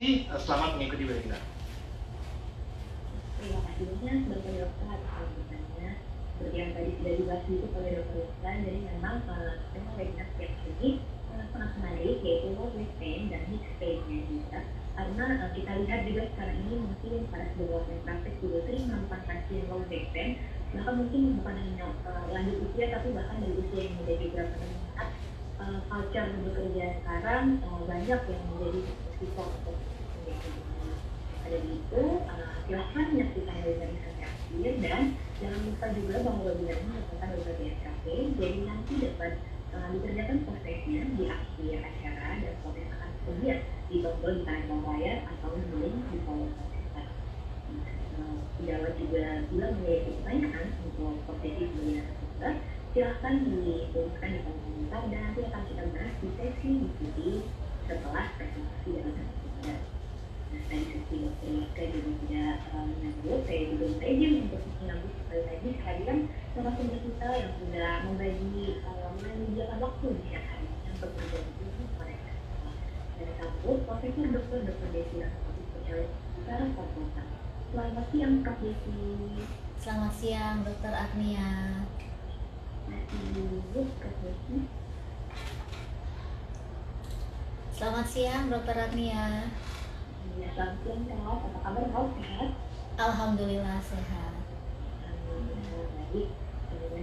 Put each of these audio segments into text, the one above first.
Selamat mengikuti webinar. Terima kasih banyak Bapak Dokter atas sambutannya. Seperti yang tadi sudah dibahas itu oleh Dokter Dokter, jadi memang tema webinar siang ini sangat menarik, yaitu low back pain dan mixed pain-nya juga. Karena kita lihat juga sekarang ini mungkin para sebuah yang praktek juga sering melakukan pasien low back pain, bahkan mungkin bukan hanya lanjut usia, tapi bahkan dari usia yang menjadi berapa meningkat. Culture bekerja sekarang banyak yang menjadi risiko untuk menjadi ada di itu. Silahkan menyaksikan webinar ini sampai akhir, dan jangan lupa juga bahwa webinar ini merupakan webinar BSKP, jadi nanti dapat dikerjakan prosesnya di akhir acara, dan proses akan tersedia di tombol di kanan bawah layar atau di link di kolom komentar. Jawab juga bila memiliki pertanyaan untuk prosesi webinar tersebut, silahkan dituliskan di kolom komentar, dan nanti akan kita bahas di sesi diskusi setelah presentasi dari webinar. Nah, tadi sesi Dokter Ika juga tidak menyambut, saya juga minta izin untuk menyambut sekali lagi kehadiran narasumber kita yang sudah menyediakan waktu di siang hari yang berbeda dengan mereka. Saya sambut Profesor Dr. Desi Rahmawati, spesialis saraf fakultas. Selamat siang Prof. Desi. Selamat siang Dr. Agnia. Masih dulu Prof. Desi. Selamat siang Dr. Agnia. Ya, selamat siang Prof. Apa kabar Prof? Sehat? Alhamdulillah sehat. Alhamdulillah baik.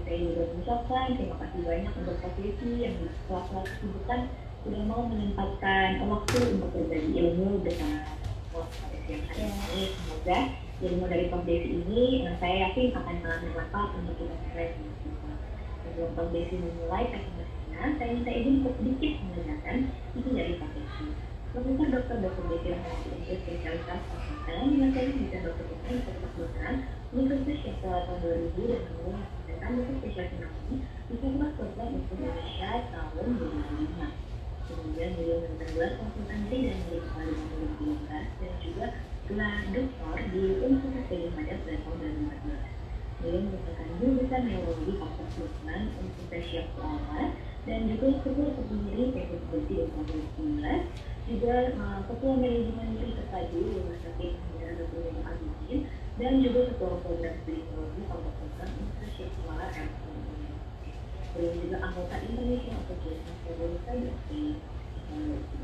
Saya juga mengucapkan terima kasih banyak untuk Prof. Desi yang di sela-sela kesibukan sudah mau menyempatkan waktu untuk berbagi ilmu bersama Prof pada siang hari ini. Semoga ilmu dari Prof. Desi ini saya yakin akan sangat bermanfaat untuk kita semua. Sebelum Prof. Desi memulai presentasinya, saya minta izin untuk sedikit mendengarkan isi dari Prof. Desi. Profesor Dr. Desi Rahmawati, spesialis saraf fakultas, menyelesaikan bidang dokter umum kedokteran Universitas Syafra tahun 2000 dan kemudian mengadakan dokter spesialis anatomi di Fakultas Kedokteran Indonesia tahun 2005. Kemudian beliau mendapatkan gelar konsultansi dan menjadi kepala 2015, dan juga gelar doktor di Universitas Gadjah Mada pada tahun 2014. Beliau merupakan guru besar neurologi Fakultas Kedokteran Universitas Syafra dan juga ketua pendiri PPDC 2019, juga ketua manajemen Terpadu Rumah Sakit Umum Dr. Deni Abidin, dan juga ketua program teknologi Fakultas Kedokteran Universitas Syafra RI. Beliau juga anggota Indonesia Association for Cybersecurity Technology.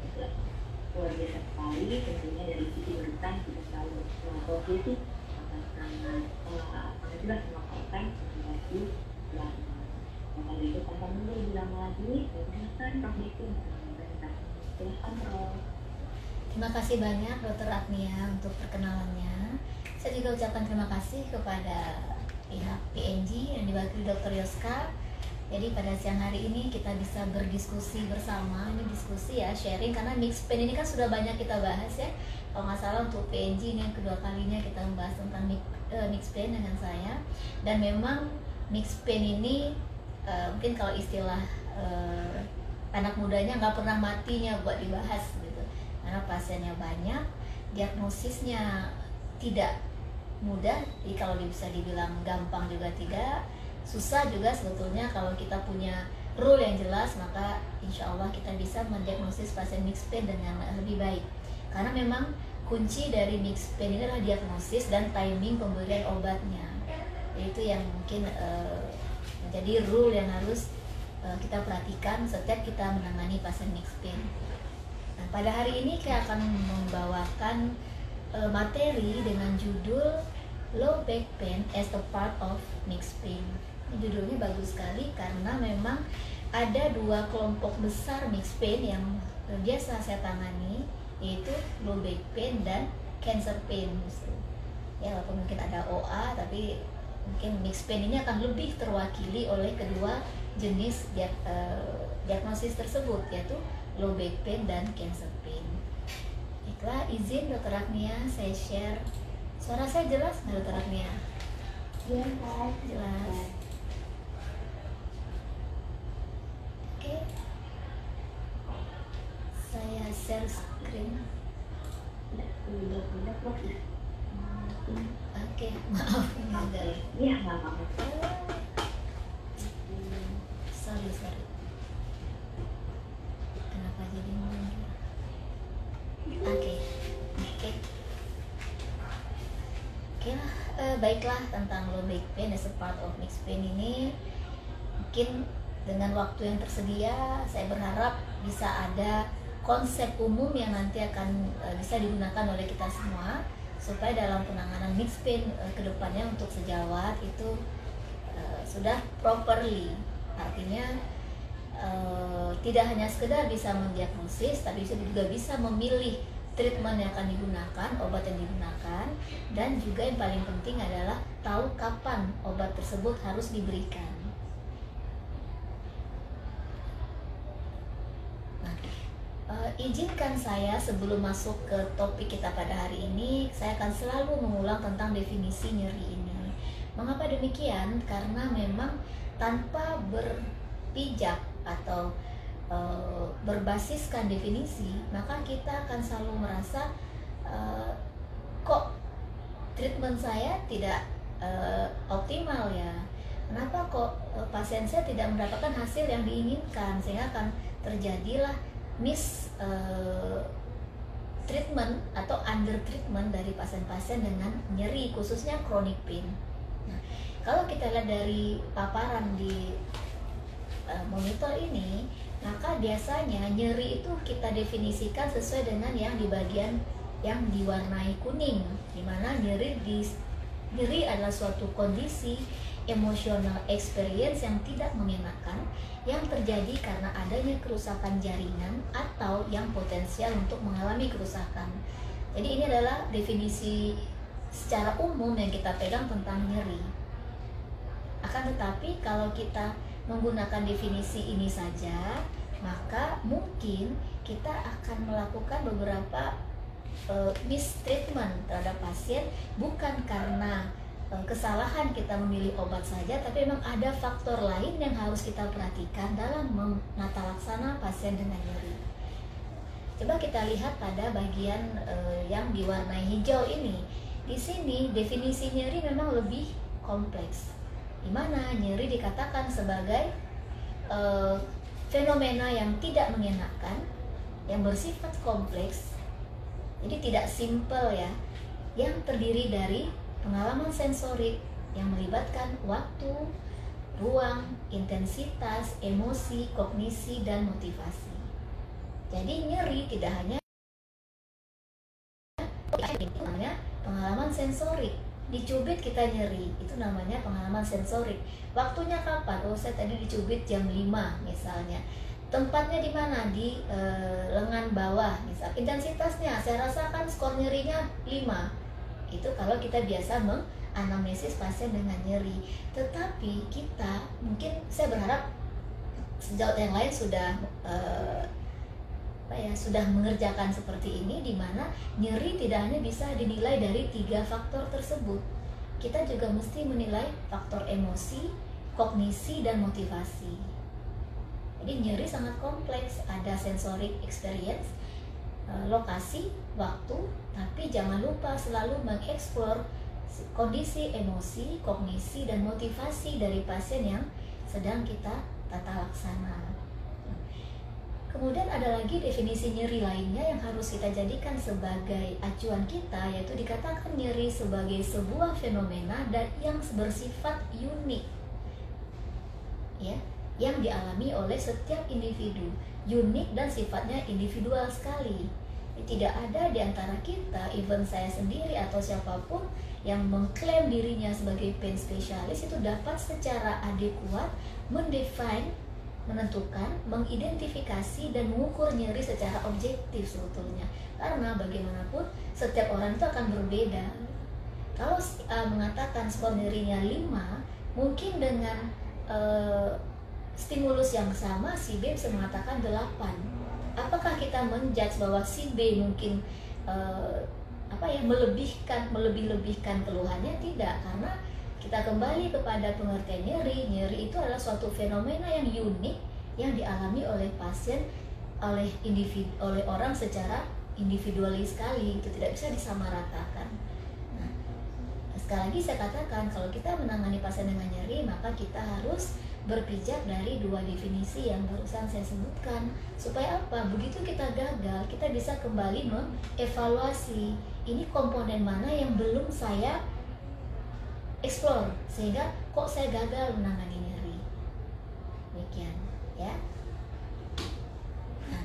Luar biasa sekali, tentunya dari sisi berutang kita selalu profesi akan sangat jelas melakukan komunikasi yang maka itu tanpa menunggu lebih lama lagi, saya silakan Prof. Desi untuk silakan Prof. Terima kasih banyak Dr. Agnia untuk perkenalannya. Saya juga ucapkan terima kasih kepada pihak PNG yang diwakili Dr. Yoska. Jadi pada siang hari ini kita bisa berdiskusi bersama. Ini diskusi ya, sharing, karena mixed pain ini kan sudah banyak kita bahas ya. Kalau nggak salah untuk PNG ini yang kedua kalinya kita membahas tentang mixed pain dengan saya. Dan memang mixed pain ini mungkin kalau istilah anak mudanya nggak pernah matinya buat dibahas gitu, karena pasiennya banyak, diagnosisnya tidak mudah. Jadi kalau bisa dibilang gampang juga tidak, susah juga sebetulnya. Kalau kita punya rule yang jelas, maka insya Allah kita bisa mendiagnosis pasien mixed pain dengan lebih baik. Karena memang kunci dari mixed pain ini adalah diagnosis dan timing pemberian obatnya. Itu yang mungkin menjadi rule yang harus kita perhatikan setiap kita menangani pasien mixed pain. Nah, pada hari ini saya akan membawakan materi dengan judul Low Back Pain as a Part of Mixed Pain. Judulnya bagus sekali karena memang ada dua kelompok besar mixed pain yang biasa saya tangani, yaitu low back pain dan cancer pain. Ya, walaupun mungkin ada OA, tapi mungkin mixed pain ini akan lebih terwakili oleh kedua jenis diagnosis tersebut, yaitu low back pain dan cancer pain. Baiklah, izin Dr. Agnia saya share. Suara saya jelas nggak Dr. Agnia? Jelas. Jelas. Oke. Saya share screen. Tidak Prof. Oke, maaf ini ada. Iya, nggak apa-apa. Sorry. Kenapa jadi mundur? Oke. Oke lah, baiklah, tentang low back pain as a part of mixed pain ini mungkin dengan waktu yang tersedia saya berharap bisa ada konsep umum yang nanti akan bisa digunakan oleh kita semua supaya dalam penanganan mixed pain kedepannya untuk sejawat itu sudah properly, artinya tidak hanya sekedar bisa mendiagnosis tapi juga bisa memilih treatment yang akan digunakan, obat yang digunakan, dan juga yang paling penting adalah tahu kapan obat tersebut harus diberikan. Nah, izinkan saya sebelum masuk ke topik kita pada hari ini, saya akan selalu mengulang tentang definisi nyeri ini. Mengapa demikian? Karena memang tanpa berpijak atau berbasiskan definisi, maka kita akan selalu merasa kok treatment saya tidak optimal ya, kenapa kok pasien saya tidak mendapatkan hasil yang diinginkan, sehingga akan terjadilah treatment atau under treatment dari pasien-pasien dengan nyeri, khususnya chronic pain. Nah, kalau kita lihat dari paparan di monitor ini, maka biasanya nyeri itu kita definisikan sesuai dengan yang di bagian yang diwarnai kuning, di mana nyeri adalah suatu kondisi emosional experience yang tidak mengenakan yang terjadi karena adanya kerusakan jaringan atau yang potensial untuk mengalami kerusakan. Jadi ini adalah definisi secara umum yang kita pegang tentang nyeri. Akan tetapi kalau kita menggunakan definisi ini saja, maka mungkin kita akan melakukan beberapa mistreatment terhadap pasien, bukan karena kesalahan kita memilih obat saja, tapi memang ada faktor lain yang harus kita perhatikan dalam menata laksana pasien dengan nyeri. Coba kita lihat pada bagian yang diwarnai hijau ini. Di sini definisi nyeri memang lebih kompleks, di mana nyeri dikatakan sebagai fenomena yang tidak mengenakan, yang bersifat kompleks, jadi tidak simpel ya, yang terdiri dari pengalaman sensorik yang melibatkan waktu, ruang, intensitas, emosi, kognisi, dan motivasi. Jadi nyeri tidak hanya pengalaman sensorik. Dicubit kita nyeri, itu namanya pengalaman sensorik. Waktunya kapan? Oh, saya tadi dicubit jam 5 misalnya. Tempatnya di mana? Di lengan bawah misal. Intensitasnya saya rasakan skor nyerinya 5. Itu kalau kita biasa menganamnesis pasien dengan nyeri. Tetapi kita mungkin, saya berharap sejauh yang lain sudah sudah mengerjakan seperti ini, di mana nyeri tidak hanya bisa dinilai dari 3 faktor tersebut. Kita juga mesti menilai faktor emosi, kognisi, dan motivasi. Jadi nyeri sangat kompleks, ada sensorik experience, lokasi, waktu, tapi jangan lupa selalu mengeksplor kondisi emosi, kognisi, dan motivasi dari pasien yang sedang kita tata laksana. Kemudian ada lagi definisi nyeri lainnya yang harus kita jadikan sebagai acuan kita, yaitu dikatakan nyeri sebagai sebuah fenomena dan yang bersifat unik, ya, yang dialami oleh setiap individu, unik dan sifatnya individual sekali. Tidak ada di antara kita, even saya sendiri atau siapapun yang mengklaim dirinya sebagai pain specialist itu dapat secara adekuat mendefine, menentukan, mengidentifikasi, dan mengukur nyeri secara objektif sebetulnya. Karena bagaimanapun setiap orang itu akan berbeda. Kalau mengatakan skor nyerinya 5, mungkin dengan stimulus yang sama si B bisa mengatakan 8. Apakah kita menjudge bahwa si B mungkin melebih-lebihkan keluhannya? Tidak, karena kita kembali kepada pengertian nyeri. Nyeri itu adalah suatu fenomena yang unik yang dialami oleh pasien, oleh orang secara individualis sekali. Itu tidak bisa disamaratakan. Nah, sekali lagi saya katakan, kalau kita menangani pasien dengan nyeri, maka kita harus berpijak dari 2 definisi yang barusan saya sebutkan. Supaya apa? Begitu kita gagal, kita bisa kembali mengevaluasi ini komponen mana yang belum saya explore, sehingga kok saya gagal menangani nyeri. Demikian ya. Nah,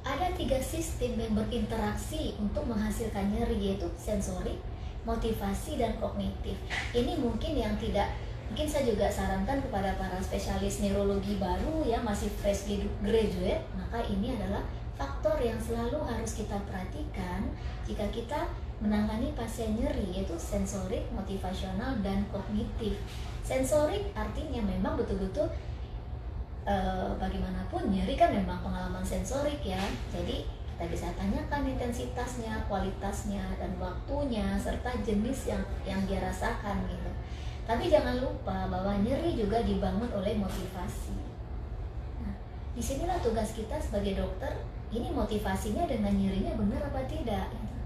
ada 3 sistem yang berinteraksi untuk menghasilkan nyeri, yaitu sensorik, motivasi, dan kognitif. Ini mungkin yang mungkin saya juga sarankan kepada para spesialis neurologi baru ya, masih fresh graduate, maka ini adalah faktor yang selalu harus kita perhatikan jika kita menangani pasien nyeri, yaitu sensorik, motivasional, dan kognitif. Sensorik artinya memang betul-betul bagaimanapun nyeri kan memang pengalaman sensorik ya. Jadi kita bisa tanyakan intensitasnya, kualitasnya, dan waktunya, serta jenis yang dia rasakan gitu. Tapi jangan lupa bahwa nyeri juga dibangun oleh motivasi. Nah, disinilah tugas kita sebagai dokter, ini motivasinya dengan nyerinya benar apa tidak gitu.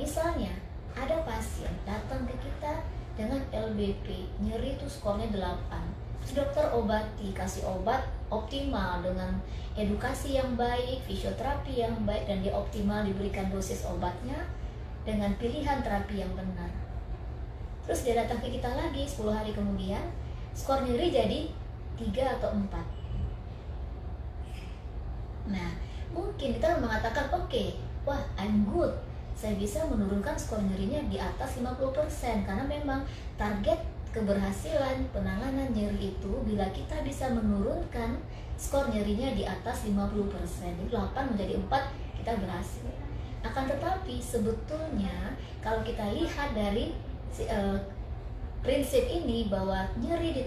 Misalnya ada pasien datang ke kita dengan LBP, nyeri itu skornya 8. Dokter obati, kasih obat optimal dengan edukasi yang baik, fisioterapi yang baik, dan dia optimal diberikan dosis obatnya dengan pilihan terapi yang benar. Terus dia datang ke kita lagi 10 hari kemudian, skor nyeri jadi 3 atau 4. Nah, mungkin kita mengatakan oke, wah I'm good, saya bisa menurunkan skor nyerinya di atas 50%, karena memang target keberhasilan penanganan nyeri itu bila kita bisa menurunkan skor nyerinya di atas 50%, jadi 8 menjadi 4, kita berhasil. Akan tetapi sebetulnya kalau kita lihat dari prinsip ini bahwa nyeri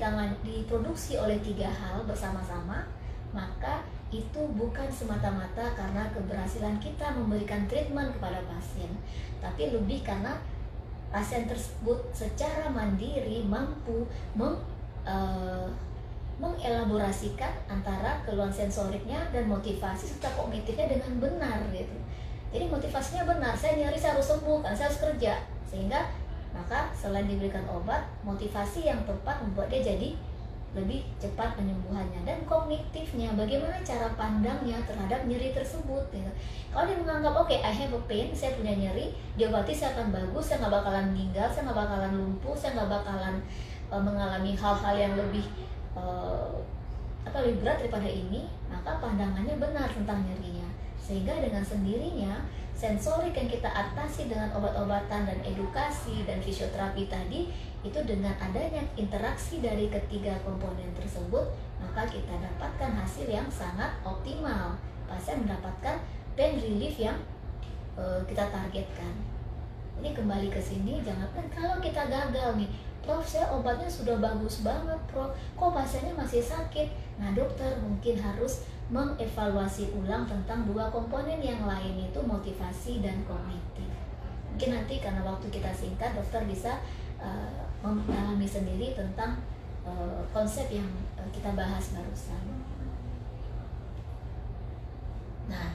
diproduksi oleh 3 hal bersama-sama, maka itu bukan semata-mata karena keberhasilan kita memberikan treatment kepada pasien, tapi lebih karena pasien tersebut secara mandiri mampu mengelaborasikan antara keluhan sensoriknya dan motivasi serta kognitifnya dengan benar gitu. Jadi motivasinya benar, saya nyeri, saya harus sembuh, kan saya harus kerja, sehingga maka selain diberikan obat, motivasi yang tepat membuat dia jadi lebih cepat penyembuhannya. Dan kognitifnya, bagaimana cara pandangnya terhadap nyeri tersebut gitu. Kalau dia menganggap oke, I have a pain, saya punya nyeri, diobati saya akan bagus, saya nggak bakalan meninggal, saya nggak bakalan lumpuh, saya nggak bakalan mengalami hal-hal yang lebih lebih berat daripada ini, maka pandangannya benar tentang nyerinya. Sehingga dengan sendirinya sensorik yang kita atasi dengan obat-obatan dan edukasi dan fisioterapi tadi, itu dengan adanya interaksi dari ketiga komponen tersebut, maka kita dapatkan hasil yang sangat optimal. Pasien mendapatkan pain relief yang kita targetkan. Ini kembali ke sini, jangan kalau kita gagal nih, Prof, saya obatnya sudah bagus banget, Prof, kok pasiennya masih sakit? Nah, dokter mungkin harus mengevaluasi ulang tentang 2 komponen yang lain, itu motivasi dan kognitif. Mungkin nanti karena waktu kita singkat, dokter bisa memahami sendiri tentang konsep yang kita bahas barusan. Nah,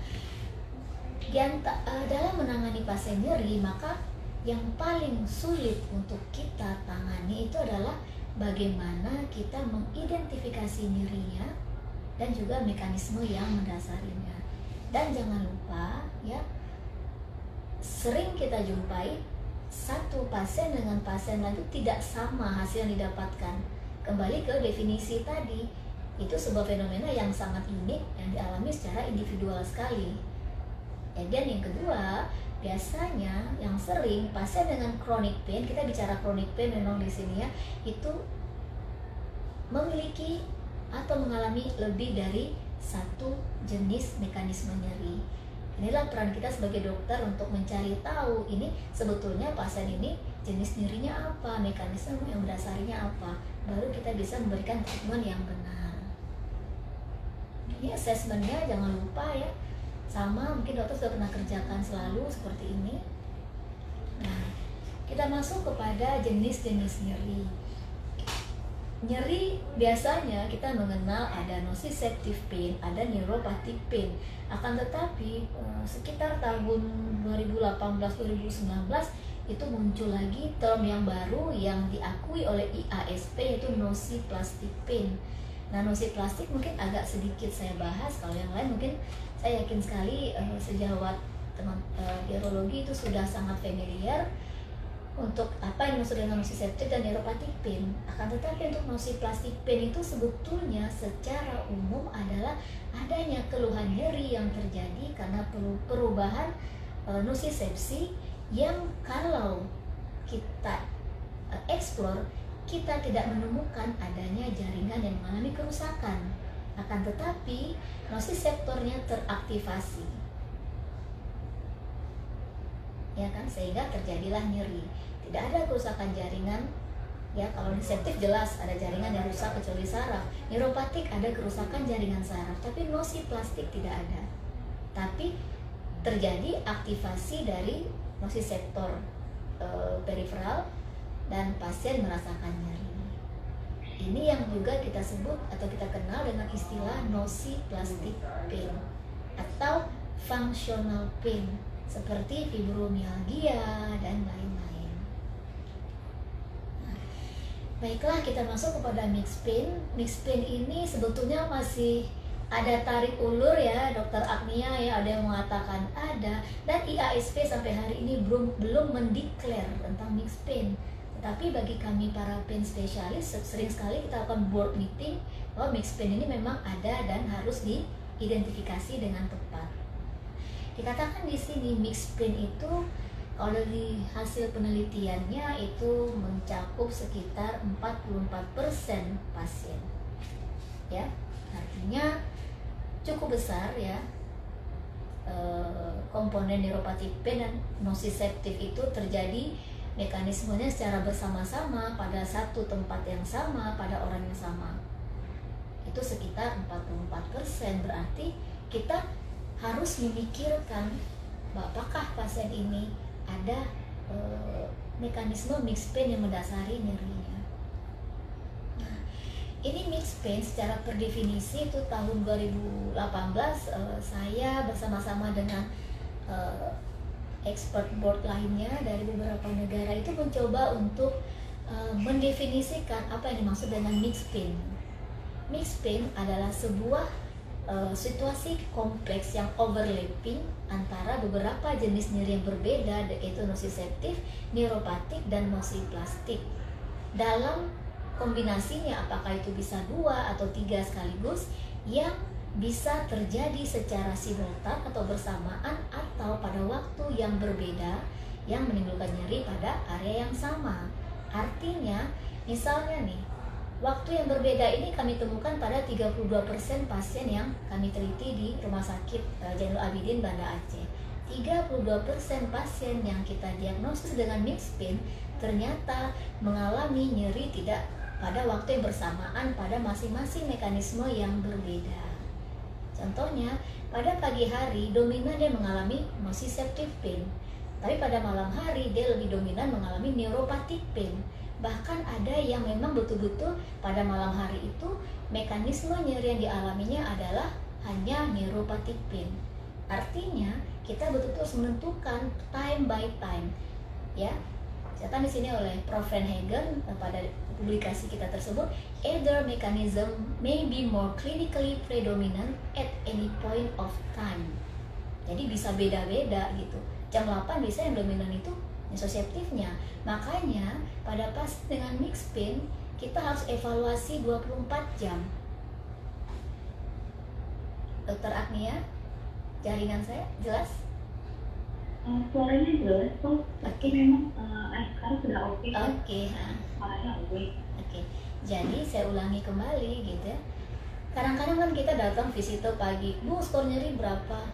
dalam menangani pasien nyeri, maka yang paling sulit untuk kita tangani itu adalah bagaimana kita mengidentifikasi nyerinya dan juga mekanisme yang mendasarinya. Dan jangan lupa ya, sering kita jumpai satu pasien dengan pasien lain itu tidak sama hasil yang didapatkan. Kembali ke definisi tadi, itu sebuah fenomena yang sangat unik yang dialami secara individual sekali. Dan yang kedua, biasanya yang sering pasien dengan chronic pain, kita bicara chronic pain memang di sini ya, itu memiliki atau mengalami lebih dari satu jenis mekanisme nyeri. Inilah peran kita sebagai dokter untuk mencari tahu ini sebetulnya pasien ini jenis nyerinya apa, mekanisme yang mendasarinya apa, baru kita bisa memberikan treatment yang benar. Ini assessmentnya jangan lupa ya, sama mungkin dokter sudah pernah kerjakan selalu seperti ini. Nah, kita masuk kepada jenis-jenis nyeri. Nyeri biasanya kita mengenal ada nociceptive pain, ada neuropathic pain. Akan tetapi sekitar tahun 2018-2019 itu muncul lagi term yang baru yang diakui oleh IASP, yaitu nociplastic pain. Nah, nociplastic mungkin agak sedikit saya bahas, kalau yang lain mungkin saya yakin sekali sejawat teman biologi itu sudah sangat familiar. untuk apa yang dimaksud dengan nociceptive dan neuropathic pain. Akan tetapi untuk nociplastic pain itu sebetulnya secara umum adalah adanya keluhan nyeri yang terjadi karena perubahan nocicepsi yang kalau kita explore, kita tidak menemukan adanya jaringan yang mengalami kerusakan. Akan tetapi nociceptornya teraktivasi, ya kan, sehingga terjadilah nyeri. Tidak ada kerusakan jaringan, ya. Kalau nociceptive jelas ada jaringan yang rusak kecuali saraf. Neuropatik ada kerusakan jaringan saraf, tapi nociplastik tidak ada. Tapi terjadi aktivasi dari nociceptor periferal dan pasien merasakan nyeri. Ini yang juga kita sebut atau kita kenal dengan istilah nociplastic pain atau functional pain, seperti fibromialgia dan lain-lain. Nah, baiklah, kita masuk kepada mixed pain. Mixed pain ini sebetulnya masih ada tarik ulur, ya, Dokter Agnia, ya. Ada yang mengatakan ada, dan IASP sampai hari ini belum mendeklar tentang mixed pain. Tetapi bagi kami para pain spesialis, sering sekali kita lakukan board meeting bahwa mixed pain ini memang ada dan harus diidentifikasi dengan tepat. Dikatakan di sini mixed pain itu kalau dari hasil penelitiannya itu mencakup sekitar 44% pasien, ya, artinya cukup besar, ya. Komponen neuropathic pain dan nociceptive itu terjadi mekanismenya secara bersama-sama pada satu tempat yang sama pada orang yang sama. Itu sekitar 44%. Berarti kita harus memikirkan apakah pasien ini ada mekanisme mixed pain yang mendasari nyerinya. Nah, ini mixed pain secara per definisi itu tahun 2018 saya bersama-sama dengan expert board lainnya dari beberapa negara itu mencoba untuk mendefinisikan apa yang dimaksud dengan mixed pain. Mixed pain adalah sebuah situasi kompleks yang overlapping antara beberapa jenis nyeri yang berbeda, yaitu nociceptive, neuropatik, dan nociplastik. Dalam kombinasinya, apakah itu bisa 2 atau 3 sekaligus, yang bisa terjadi secara simultan atau bersamaan atau pada waktu yang berbeda yang menimbulkan nyeri pada area yang sama. Artinya, misalnya nih, waktu yang berbeda ini kami temukan pada 32% pasien yang kami teliti di Rumah Sakit Zainul Abidin Banda Aceh. 32% pasien yang kita diagnosis dengan mixed pain ternyata mengalami nyeri tidak pada waktu yang bersamaan pada masing-masing mekanisme yang berbeda. Contohnya, pada pagi hari dominan dia mengalami nociceptive pain, tapi pada malam hari dia lebih dominan mengalami neuropathic pain. Bahkan ada yang memang betul-betul pada malam hari itu mekanisme nyeri yang dialaminya adalah hanya neuropathic pain. Artinya kita betul-betul harus menentukan time by time, ya. Dicatat di sini oleh Prof. Van Hagen pada publikasi kita tersebut, either mechanism may be more clinically predominant at any point of time. Jadi bisa beda-beda gitu. Jam 8 bisa yang dominan itu nociceptive-nya. Makanya pada pasien dengan mixed pain kita harus evaluasi 24 jam. Dokter Agnia, jaringan saya jelas? Suaranya jelas kok, tapi memang sekarang sudah oke. Oke. Suaranya oke. Oke, jadi saya ulangi kembali gitu ya. Kadang-kadang kan kita datang visito pagi, Bu, skor nyeri berapa?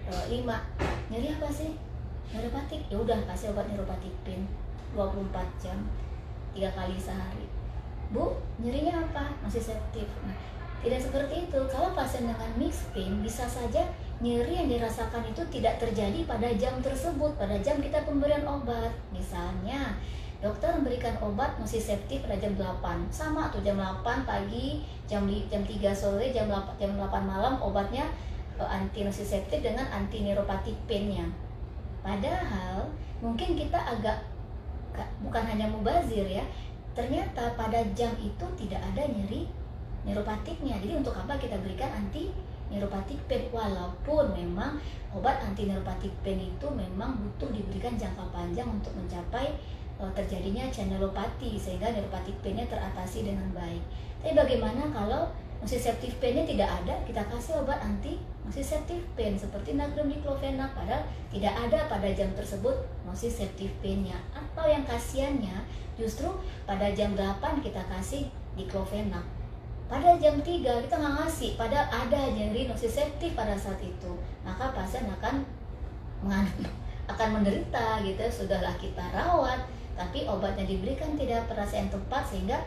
5. Nyeri apa sih? Neuropatik. Ya udah, kasih obat neuropatik pain 24 jam 3 kali sehari. Bu, nyerinya apa? Nociceptive. Nah, tidak seperti itu. Kalau pasien dengan mixed pain bisa saja nyeri yang dirasakan itu tidak terjadi pada jam tersebut, pada jam kita pemberian obat. Misalnya dokter memberikan obat nociceptive pada jam 8, sama tuh jam 8 pagi, jam 3 sore, jam 8 malam obatnya anti nociceptive dengan anti neuropathic pain-nya. Padahal mungkin kita agak bukan hanya mubazir, ya. Ternyata pada jam itu tidak ada nyeri neuropatiknya. Jadi untuk apa kita berikan anti neuropathic pain, walaupun memang obat anti neuropathic pain itu memang butuh diberikan jangka panjang untuk mencapai terjadinya channelopathy sehingga neuropathic pain-nya teratasi dengan baik. Tapi bagaimana kalau nociceptive pain-nya tidak ada, kita kasih obat anti nociceptive pain seperti natrium diclofenac, padahal tidak ada pada jam tersebut nociceptive pain-nya. Atau yang kasihannya justru pada jam 8 kita kasih diclofenac, pada jam 3 kita nggak ngasih, padahal ada nyeri nociceptive pada saat itu, maka pasien akan menderita gitu. Sudahlah kita rawat, tapi obatnya diberikan tidak pada saat yang tepat, sehingga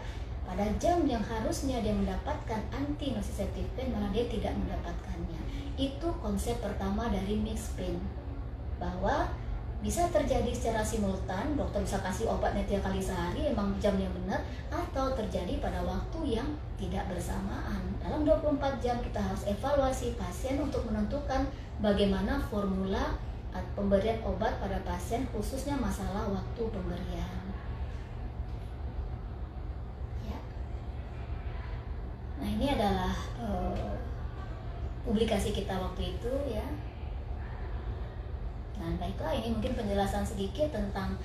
pada jam yang harusnya dia mendapatkan anti nociceptive pain malah dia tidak mendapatkannya. Itu konsep pertama dari mixed pain, bahwa bisa terjadi secara simultan, dokter bisa kasih obatnya 3 kali sehari, emang jamnya benar, atau terjadi pada waktu yang tidak bersamaan. Dalam 24 jam kita harus evaluasi pasien untuk menentukan bagaimana formula pemberian obat pada pasien, khususnya masalah waktu pemberian. Ya. Nah, ini adalah publikasi kita waktu itu ya. Nah, baiklah, ini mungkin penjelasan sedikit tentang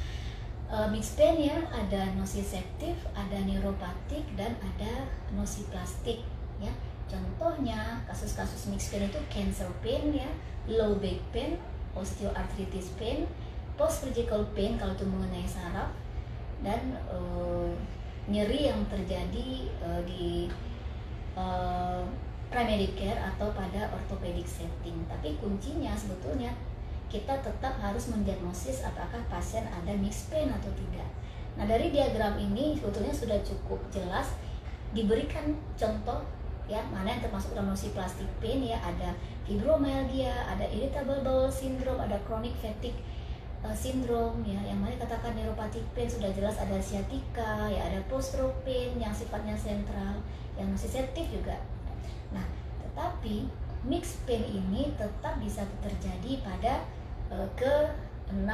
mixed pain ya. Ada nociceptive, ada neuropathic, dan ada nociplastic ya. Contohnya kasus-kasus mixed pain itu cancer pain ya, low back pain, osteoarthritis pain, post surgical pain kalau itu mengenai saraf, dan nyeri yang terjadi di primary care atau pada orthopedic setting. Tapi kuncinya sebetulnya kita tetap harus mendiagnosis apakah pasien ada mixed pain atau tidak. Nah, dari diagram ini sebetulnya sudah cukup jelas diberikan contoh ya, mana yang termasuk dalam nociplastic pain ya. Ada fibromyalgia, ada irritable bowel syndrome, ada chronic fatigue syndrome ya. Yang mana katakan neuropathic pain sudah jelas ada sciatica ya, ada post-stroke pain yang sifatnya sentral, yang nociceptive juga. Nah, tetapi mixed pain ini tetap bisa terjadi pada ke-6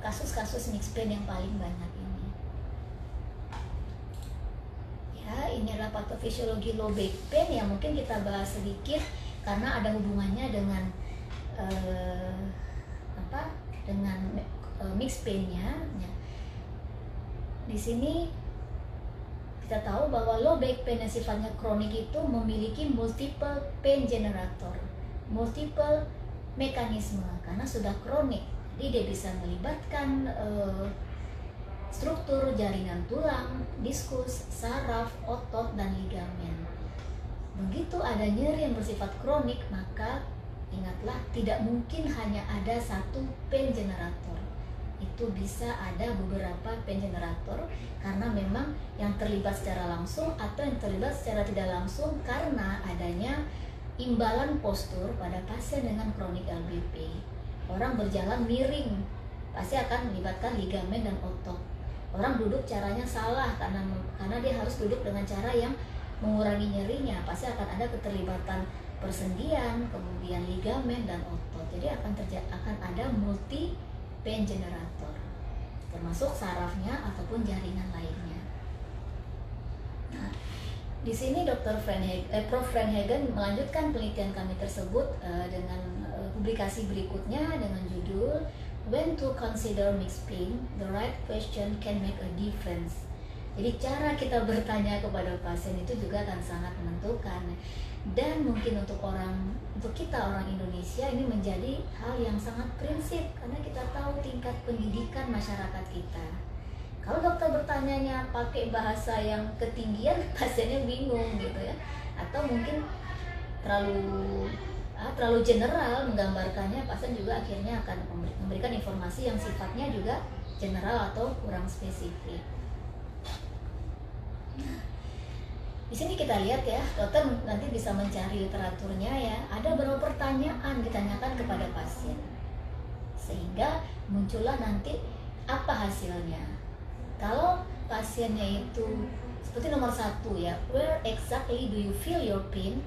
kasus-kasus mixed pain yang paling banyak ini. Ya, ini adalah patofisiologi low back pain yang mungkin kita bahas sedikit karena ada hubungannya dengan mixed pain-nya. Ya. Di sini kita tahu bahwa low back pain yang sifatnya kronik itu memiliki multiple pain generator, multiple mekanisme karena sudah kronik. Jadi dia bisa melibatkan struktur jaringan tulang, diskus, saraf, otot, dan ligamen. Begitu ada nyeri yang bersifat kronik, maka ingatlah tidak mungkin hanya ada satu pain generator. Itu bisa ada beberapa pain generator karena memang yang terlibat secara langsung atau yang terlibat secara tidak langsung karena adanya imbalan postur pada pasien dengan kronik LBP. Orang berjalan miring pasti akan melibatkan ligamen dan otot. Orang duduk caranya salah karena dia harus duduk dengan cara yang mengurangi nyerinya, pasti akan ada keterlibatan persendian, kemudian ligamen dan otot. Jadi akan ada multi pain generator, termasuk sarafnya ataupun jaringan lainnya. Nah, di sini Prof. Frenhagen melanjutkan penelitian kami tersebut dengan publikasi berikutnya dengan judul When to Consider Mixed Pain, the Right Question Can Make a Difference. Jadi cara kita bertanya kepada pasien itu juga akan sangat menentukan. Dan mungkin untuk kita orang Indonesia ini menjadi hal yang sangat prinsip karena kita tahu tingkat pendidikan masyarakat kita. Kalau dokter bertanyanya pakai bahasa yang ketinggian, pasiennya bingung gitu ya, atau mungkin terlalu general menggambarkannya, pasien juga akhirnya akan memberikan informasi yang sifatnya juga general atau kurang spesifik. Di sini kita lihat ya, dokter nanti bisa mencari literaturnya ya. Ada beberapa pertanyaan ditanyakan kepada pasien, sehingga muncullah nanti apa hasilnya. Kalau pasiennya itu seperti nomor 1 ya, where exactly do you feel your pain?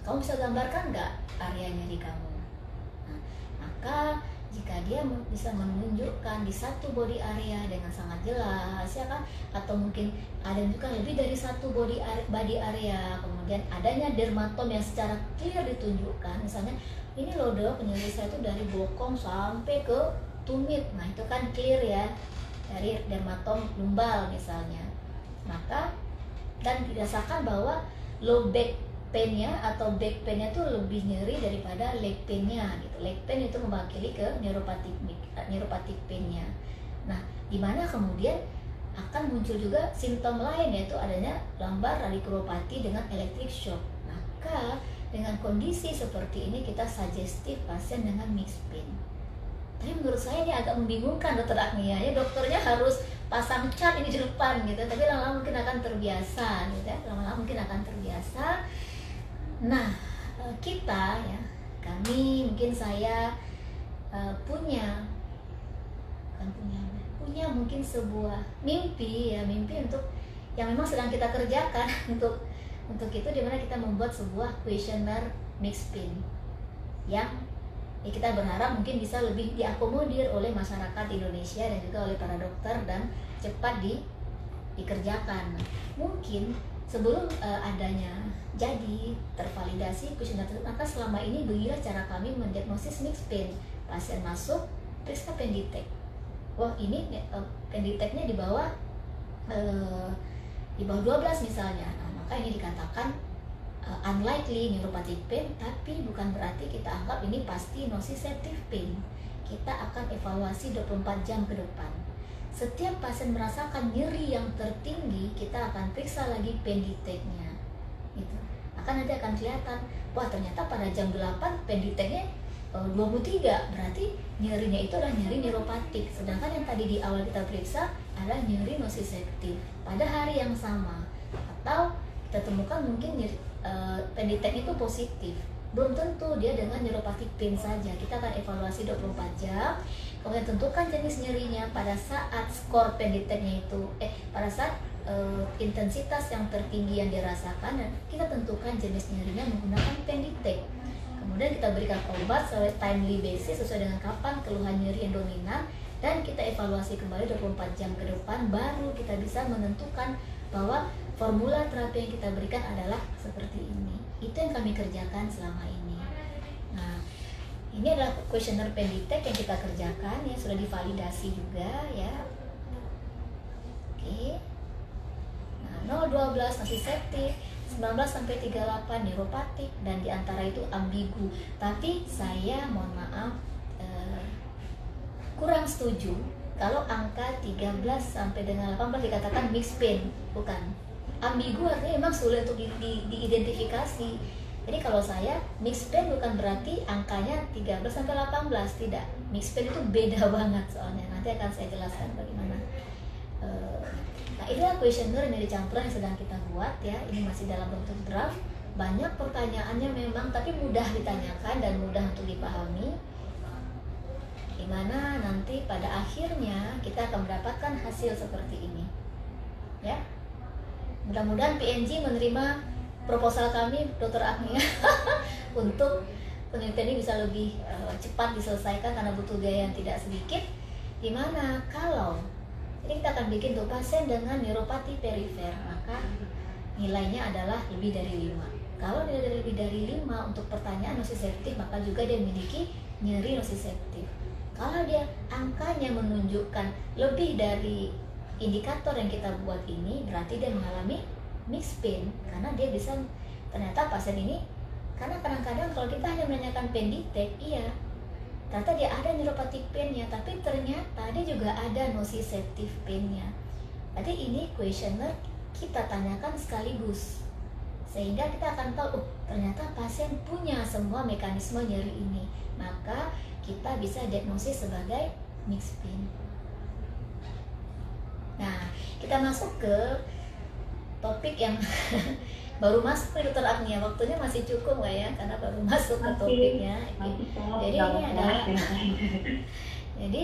Kamu bisa gambarkan nggak area nyeri kamu? Nah, maka jika dia bisa menunjukkan di satu body area dengan sangat jelas ya kan, atau mungkin ada juga lebih dari satu body area, kemudian adanya dermatom yang secara clear ditunjukkan, misalnya ini loh dok, nyeri saya itu dari bokong sampai ke tumit, nah itu kan clear ya. dari dermatom lumbal misalnya. Maka dan dirasakan bahwa low back pain-nya atau back pain-nya itu lebih nyeri daripada leg pain-nya gitu. Leg pain itu mewakili ke neuropatik pain-nya. Nah, di mana kemudian akan muncul juga simptom lain, yaitu adanya lumbar radiculopathy dengan electric shock. Maka dengan kondisi seperti ini kita sugestif pasien dengan mixed pain. Tapi menurut saya ini agak membingungkan dokter Agnia, ya dokternya harus pasang chart ini di depan gitu, tapi lama-lama mungkin akan terbiasa gitu ya, lama-lama mungkin akan terbiasa. Nah, kita ya, kami mungkin saya punya mungkin sebuah mimpi ya, mimpi untuk yang memang sedang kita kerjakan untuk itu, dimana kita membuat sebuah kuesioner mixed pain yang ya kita berharap mungkin bisa lebih diakomodir oleh masyarakat Indonesia dan juga oleh para dokter dan cepat dikerjakan. Mungkin sebelum adanya jadi tervalidasi kuesioner tersebut, maka selama ini beginilah cara kami mendiagnosis mixed pain. Pasien masuk, periksa pain detect. Wah, ini pain detect-nya di bawah 12 misalnya. Nah, maka ini dikatakan unlikely neuropathic pain, tapi bukan berarti kita anggap ini pasti nociceptive pain. Kita akan evaluasi 24 jam ke depan. Setiap pasien merasakan nyeri yang tertinggi, kita akan periksa lagi pain detect-nya. Gitu. Nanti akan kelihatan, wah ternyata pada jam 8 pain detect-nya 23, berarti nyerinya itu adalah nyeri neuropatik. Sedangkan yang tadi di awal kita periksa adalah nyeri nociceptive pada hari yang sama. Atau kita temukan mungkin pain detect itu positif, belum tentu dia dengan neuropathic pain saja. Kita akan evaluasi 24 jam, kemudian tentukan jenis nyerinya pada saat skor pain detect-nya itu pada saat intensitas yang tertinggi yang dirasakan, dan kita tentukan jenis nyerinya menggunakan pain detect. Kemudian kita berikan obat sesuai timely basis sesuai dengan kapan keluhan nyeri yang dominan, dan kita evaluasi kembali 24 jam ke depan, baru kita bisa menentukan bahwa formula terapi yang kita berikan adalah seperti ini. Itu yang kami kerjakan selama ini. Nah, ini adalah kuesioner pain detect yang kita kerjakan, ya sudah divalidasi juga ya. Oke. Nah, 0-12 nociceptive, 19 sampai 38 neuropatik, dan diantara itu ambigu. Tapi saya mohon maaf kurang setuju kalau angka 13 sampai dengan 18 dikatakan mixed pain. Bukan. Ambigu artinya memang sulit untuk diidentifikasi. Jadi kalau saya, mixed pain bukan berarti angkanya 13 sampai 18, tidak. Mixed pain itu beda banget soalnya. Nanti akan saya jelaskan bagaimana. Nah, inilah kuesioner yang dicampur yang sedang kita buat ya. Ini masih dalam bentuk draft. Banyak pertanyaannya memang, tapi mudah ditanyakan dan mudah untuk dipahami. Dimana nanti pada akhirnya kita akan mendapatkan hasil seperti ini. Ya. Mudah-mudahan PNG menerima proposal kami, Dr. Agnia, untuk penelitian ini bisa lebih cepat diselesaikan karena butuh biaya yang tidak sedikit. Dimana kalau jadi kita akan bikin tuh pasien dengan neuropati perifer, maka nilainya adalah lebih dari 5. Kalau nilai lebih dari 5 untuk pertanyaan nociceptive, maka juga dia memiliki nyeri nociceptive. Kalau dia angkanya menunjukkan lebih dari indikator yang kita buat ini, berarti dia mengalami mixed pain, karena dia bisa, ternyata pasien ini, karena kadang-kadang kalau kita hanya menanyakan pain detect, iya ternyata dia ada neuropathic pain-nya, tapi ternyata dia juga ada nociceptive pain-nya. Jadi ini kuesioner kita tanyakan sekaligus, sehingga kita akan tahu, ternyata pasien punya semua mekanisme nyeri ini, maka kita bisa diagnosis sebagai mixed pain. Nah, kita masuk ke topik yang baru masuk nih Dr. Agnia, waktunya masih cukup nggak ya? Karena baru masuk ke topiknya. Jadi ini adalah jadi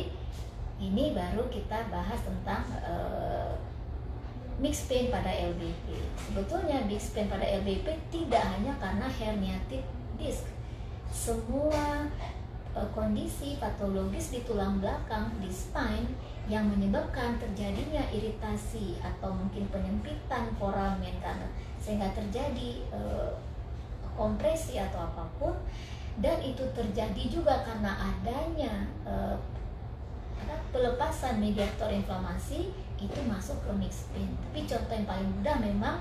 ini baru kita bahas tentang mixed pain pada LBP. Sebetulnya mixed pain pada LBP tidak hanya karena herniated disc. Semua kondisi patologis di tulang belakang, di spine, yang menyebabkan terjadinya iritasi atau mungkin penyempitan foramen karena sehingga terjadi kompresi atau apapun, dan itu terjadi juga karena adanya Karena pelepasan mediator inflamasi itu masuk ke mixed pain. Tapi contoh yang paling mudah memang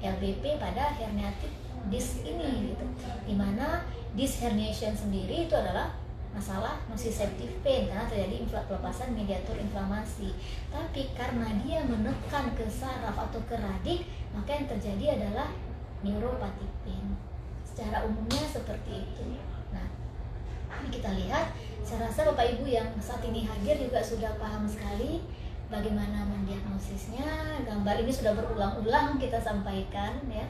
LBP pada herniatic disc ini gitu. Dimana disc herniation sendiri itu adalah masalah nociceptive pain karena terjadi pelepasan mediator inflamasi. Tapi karena dia menekan ke saraf atau ke radik, maka yang terjadi adalah neuropathic pain. Secara umumnya seperti itu. Nah, ini kita lihat. Saya rasa Bapak Ibu yang saat ini hadir juga sudah paham sekali bagaimana mendiagnosisnya. Gambar ini sudah berulang-ulang kita sampaikan ya.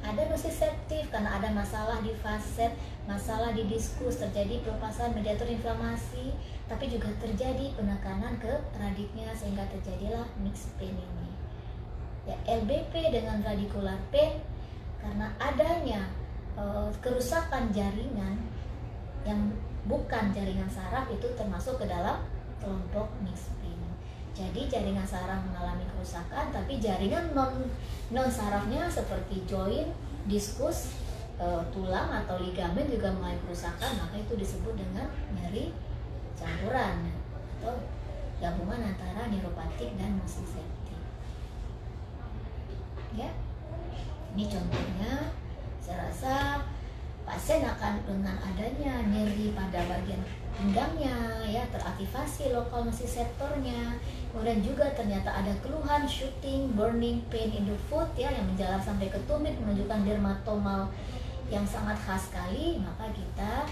Ada nociceptive karena ada masalah di faset, masalah di diskus, terjadi pelepasan mediator inflamasi, tapi juga terjadi penekanan ke radiknya sehingga terjadilah mixed pain ini. Ya, LBP dengan radicular pain karena adanya kerusakan jaringan yang bukan jaringan saraf itu termasuk ke dalam kelompok mixed pain. Jadi jaringan saraf mengalami kerusakan, tapi jaringan non sarafnya seperti joint, diskus, tulang atau ligamen juga mengalami kerusakan, maka itu disebut dengan nyeri campuran atau gabungan antara neuropatik dan nociceptive. Ya, ini contohnya. Saya rasa pasien akan dengan adanya nyeri pada bagian pinggangnya ya, teraktivasi lokal nociceptornya, kemudian juga ternyata ada keluhan shooting, burning pain in the foot ya yang menjalar sampai ke tumit menunjukkan dermatomal yang sangat khas sekali, maka kita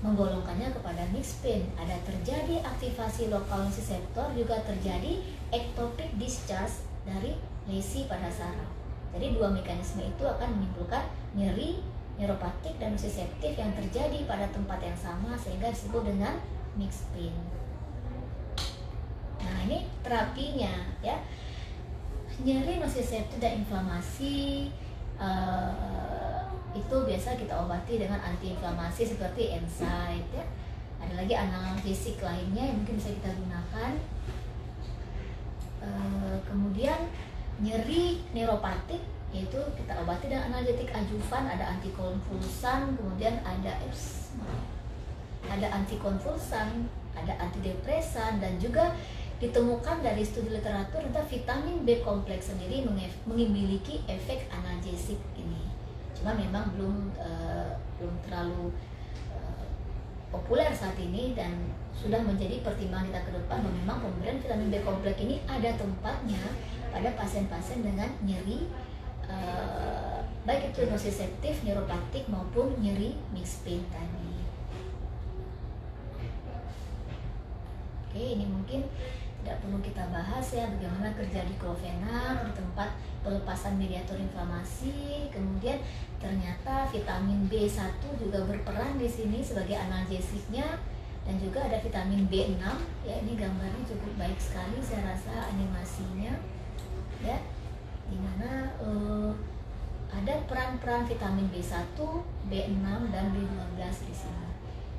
menggolongkannya kepada mixed pain. Ada terjadi aktivasi lokal nociceptor, juga terjadi ectopic discharge dari lesi pada saraf. Jadi dua mekanisme itu akan menimbulkan nyeri neuropatik dan nociceptive yang terjadi pada tempat yang sama sehingga disebut dengan mixed pain. Nah, ini terapinya ya. Nyeri nociceptive dan inflamasi itu biasa kita obati dengan antiinflamasi seperti NSAID ya. Ada lagi analgesik lainnya yang mungkin bisa kita gunakan. Kemudian nyeri neuropatik yaitu kita obati dengan analgetik adjuvan, ada antikonvulsan, kemudian ada antikonvulsan, ada antidepresan, dan juga ditemukan dari studi literatur tentang vitamin B kompleks sendiri memiliki efek analgesik ini. Cuma memang belum terlalu populer saat ini dan sudah menjadi pertimbangan kita ke depan bahwa memang pemberian vitamin B kompleks ini ada tempatnya pada pasien-pasien dengan nyeri baik itu nociceptive, neuropatik maupun nyeri mixed pain tadi. Oke, ini mungkin tidak perlu kita bahas ya bagaimana kerja diklofenak di tempat pelepasan mediator inflamasi. Kemudian ternyata vitamin B1 juga berperan di sini sebagai analgesiknya, dan juga ada vitamin B6 ya. Ini gambarnya cukup baik sekali saya rasa animasinya ya, dimana ada peran-peran vitamin B1, B6 dan B12 di sini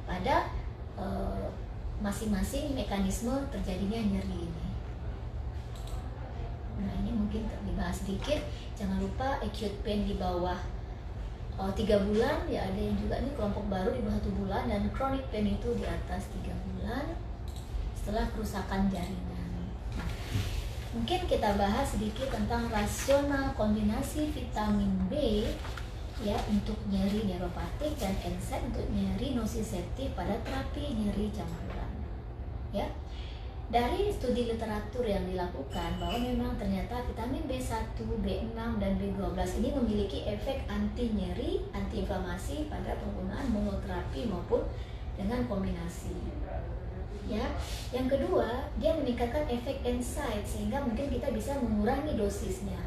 pada masing-masing mekanisme terjadinya nyeri ini. Nah, ini mungkin dibahas sedikit. Jangan lupa acute pain di bawah 3 bulan ya, ada yang juga ini kelompok baru di bawah 1 bulan, dan chronic pain itu di atas 3 bulan setelah kerusakan jaringan. Nah, mungkin kita bahas sedikit tentang rasional kombinasi vitamin B ya untuk nyeri neuropatik dan NSAID untuk nyeri nociceptive pada terapi nyeri campuran. Ya. Dari studi literatur yang dilakukan bahwa memang ternyata vitamin B1, B6 dan B12 ini memiliki efek anti nyeri, anti inflamasi pada penggunaan monoterapi maupun dengan kombinasi. Ya, yang kedua dia meningkatkan efek NSAID sehingga mungkin kita bisa mengurangi dosisnya,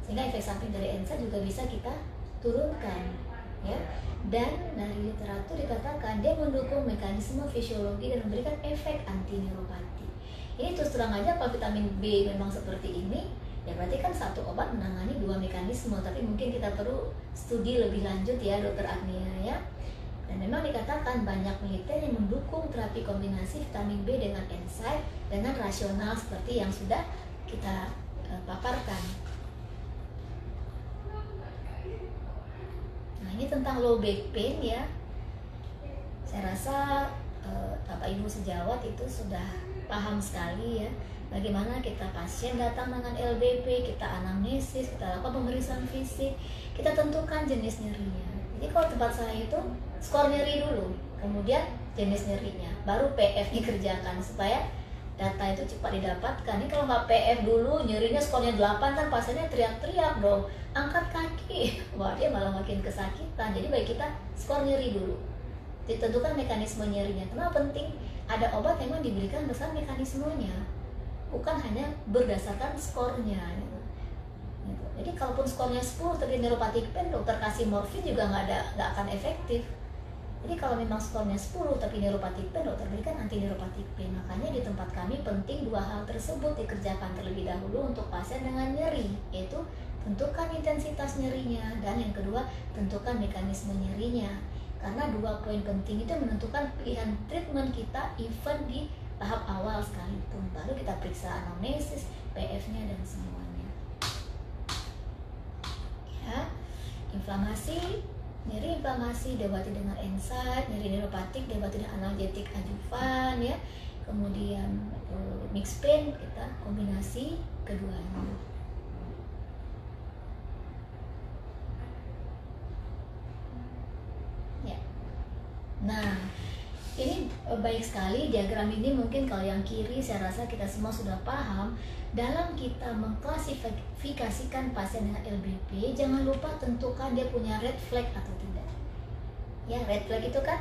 sehingga efek samping dari NSAID juga bisa kita turunkan ya. Dan dari literatur dikatakan dia mendukung mekanisme fisiologi dan memberikan efek anti neuropati. Ini terus terang aja kalau vitamin B memang seperti ini ya berarti kan satu obat menangani 2 mekanisme, tapi mungkin kita perlu studi lebih lanjut ya Dokter Agnia ya. Dan memang dikatakan banyak penelitian yang mendukung terapi kombinasi vitamin B dengan NSAID dengan rasional seperti yang sudah kita paparkan. Nah, ini tentang low back pain ya. Saya rasa Bapak Ibu sejawat itu sudah paham sekali ya bagaimana kita pasien datang dengan LBP, kita anamnesis, kita lakukan pemeriksaan fisik, kita tentukan jenis nyerinya. Jadi kalau tempat saya itu skor nyeri dulu, kemudian jenis nyerinya, baru PF dikerjakan supaya data itu cepat didapatkan. Ini kalau nggak PF dulu, nyerinya skornya 8 kan pasiennya teriak-teriak dong, angkat kaki, wah dia malah makin kesakitan. Jadi baik kita skor nyeri dulu, ditentukan mekanisme nyerinya. Kenapa penting? Ada obat yang memang diberikan berdasarkan mekanismenya, bukan hanya berdasarkan skornya gitu. Jadi kalaupun skornya 10 tapi neuropathic pain, dokter kasih morfin juga nggak akan efektif. Jadi kalau memang skornya 10 tapi neuropathic pain, dokter berikan anti neuropathic pain. Makanya di tempat kami penting dua hal tersebut dikerjakan terlebih dahulu untuk pasien dengan nyeri, yaitu tentukan intensitas nyerinya, dan yang kedua tentukan mekanisme nyerinya. Karena dua poin penting itu menentukan pilihan treatment kita even di tahap awal sekalipun. Baru kita periksa anamnesis, PF-nya dan semuanya. Ya, inflamasi, nyeri inflamasi diobati dengan NSAID, nyeri neuropatik diobati dengan analgetik adjuvan ya. Kemudian mixed pain kita kombinasi keduanya. Ya. Nah, ini baik sekali diagram ini. Mungkin kalau yang kiri saya rasa kita semua sudah paham. Dalam kita mengklasifikasikan pasien dengan LBP, jangan lupa tentukan dia punya red flag atau tidak. Ya, red flag itu kan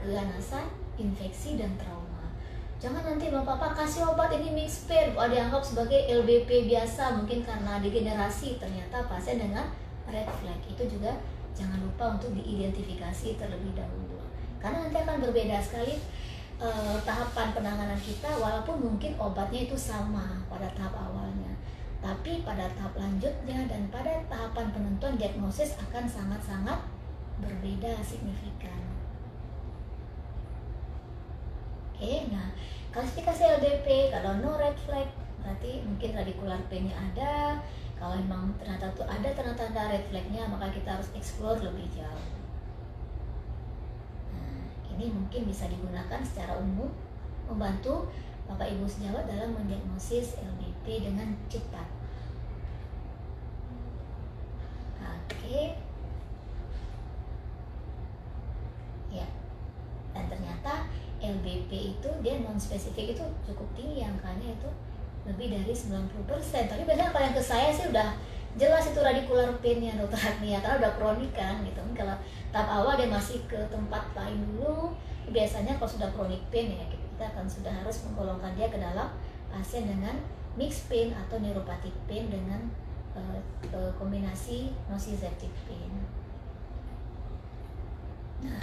keganasan, infeksi, dan trauma. Jangan nanti bapak-bapak kasih obat ini mixed pain, dianggap sebagai LBP biasa, mungkin karena degenerasi, ternyata pasien dengan red flag. Itu juga jangan lupa untuk diidentifikasi terlebih dahulu. Karena nanti akan berbeda sekali tahapan penanganan kita, walaupun mungkin obatnya itu sama pada tahap awalnya, tapi pada tahap lanjutnya dan pada tahapan penentuan diagnosis akan sangat-sangat berbeda signifikan. Oke, nah klasifikasi LBP, kalau no red flag berarti mungkin radicular pain-nya ada. Kalau memang ternyata tuh ada tanda-tanda red flag-nya, maka kita harus explore lebih jauh. Ini mungkin bisa digunakan secara umum membantu Bapak Ibu sejawat dalam mendiagnosis LBP dengan cepat. Oke. Ya. Dan ternyata LBP itu dia non spesifik itu cukup tinggi angkanya, itu lebih dari 90%. Tapi biasanya kalau yang ke saya sih udah jelas itu radicular pain-nya dokter Agnia, karena udah kronik kan gitu. Kalau tahap awal dia masih ke tempat lain dulu, biasanya kalau sudah chronic pain ya kita akan sudah harus menggolongkan dia ke dalam pasien dengan mixed pain atau neuropathic pain dengan kombinasi nociceptive pain. Nah,